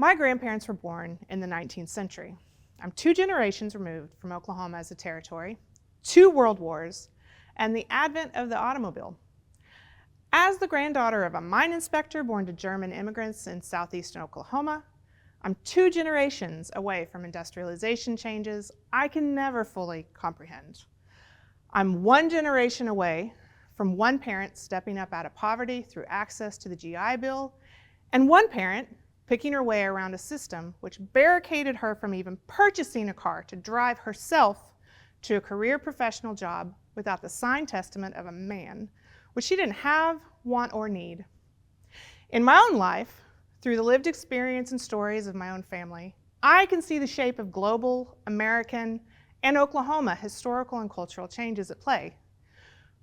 My grandparents were born in the 19th century. I'm 2 generations removed from Oklahoma as a territory, 2 world wars, and the advent of the automobile. As the granddaughter of a mine inspector born to German immigrants in southeastern Oklahoma, I'm 2 generations away from industrialization changes I can never fully comprehend. I'm 1 generation away from one parent stepping up out of poverty through access to the GI Bill, and one parent picking her way around a system which barricaded her from even purchasing a car to drive herself to a career professional job without the signed testament of a man, which she didn't have, want, or need. In my own life, through the lived experience and stories of my own family, I can see the shape of global, American, and Oklahoma historical and cultural changes at play.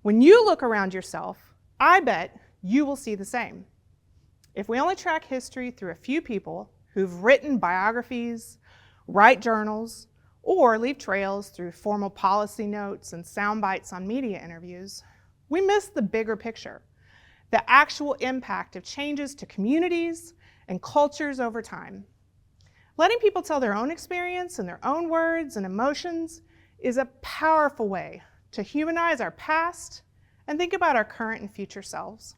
When you look around yourself, I bet you will see the same. If we only track history through a few people who've written biographies, write journals, or leave trails through formal policy notes and sound bites on media interviews, we miss the bigger picture, the actual impact of changes to communities and cultures over time. Letting people tell their own experience in their own words and emotions is a powerful way to humanize our past and think about our current and future selves.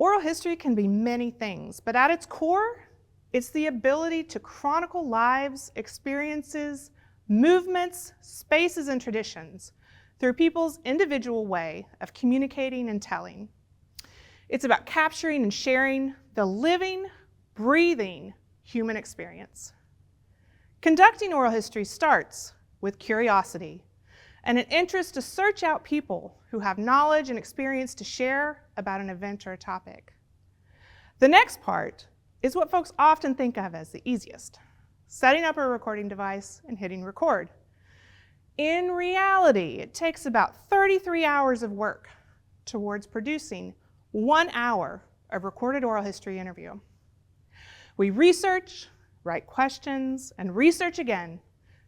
Oral history can be many things, but at its core, it's the ability to chronicle lives, experiences, movements, spaces, and traditions through people's individual way of communicating and telling. It's about capturing and sharing the living, breathing human experience. Conducting oral history starts with curiosity and an interest to search out people who have knowledge and experience to share about an event or a topic. The next part is what folks often think of as the easiest: setting up a recording device and hitting record. In reality, it takes about 33 hours of work towards producing 1 hour of recorded oral history interview. We research, write questions, and research again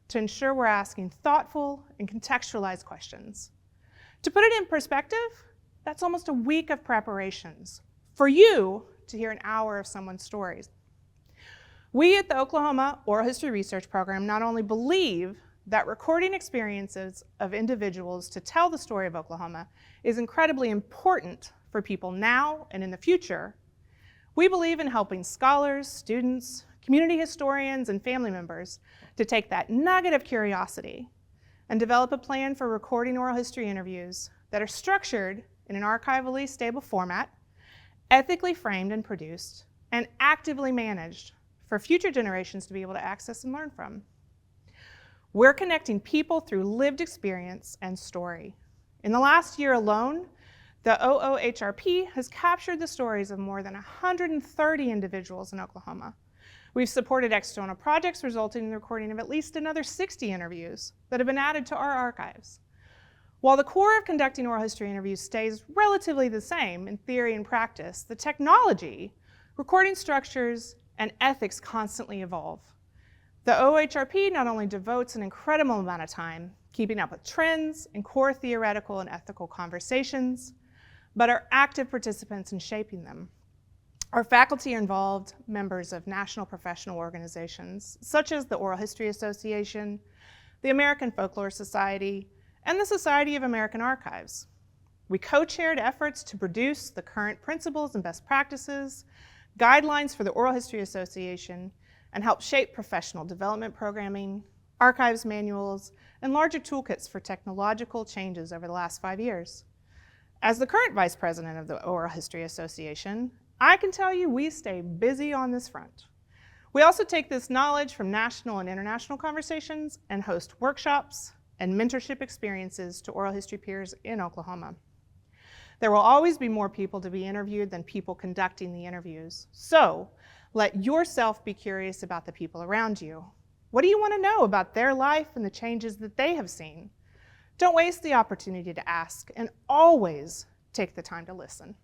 to ensure we're asking thoughtful and contextualized questions. To put it in perspective, that's almost a week of preparations for you to hear an hour of someone's stories. We at the Oklahoma Oral History Research Program not only believe that recording experiences of individuals to tell the story of Oklahoma is incredibly important for people now and in the future, we believe in helping scholars, students, community historians, and family members to take that nugget of curiosity and develop a plan for recording oral history interviews that are structured in an archivally stable format, ethically framed and produced, and actively managed for future generations to be able to access and learn from. We're connecting people through lived experience and story. In the last year alone, the OOHRP has captured the stories of more than 130 individuals in Oklahoma. We've supported external projects resulting in the recording of at least another 60 interviews that have been added to our archives. While the core of conducting oral history interviews stays relatively the same in theory and practice, the technology, recording structures, and ethics constantly evolve. The OHRP not only devotes an incredible amount of time keeping up with trends and core theoretical and ethical conversations, but are active participants in shaping them. Our faculty are involved members of national professional organizations, such as the Oral History Association, the American Folklore Society, and the Society of American Archives. We co-chaired efforts to produce the current principles and best practices, guidelines for the Oral History Association, and help shape professional development programming, archives manuals, and larger toolkits for technological changes over the last 5 years. As the current vice president of the Oral History Association, I can tell you we stay busy on this front. We also take this knowledge from national and international conversations and host workshops and mentorship experiences to oral history peers in Oklahoma. There will always be more people to be interviewed than people conducting the interviews. So let yourself be curious about the people around you. What do you want to know about their life and the changes that they have seen? Don't waste the opportunity to ask, and always take the time to listen.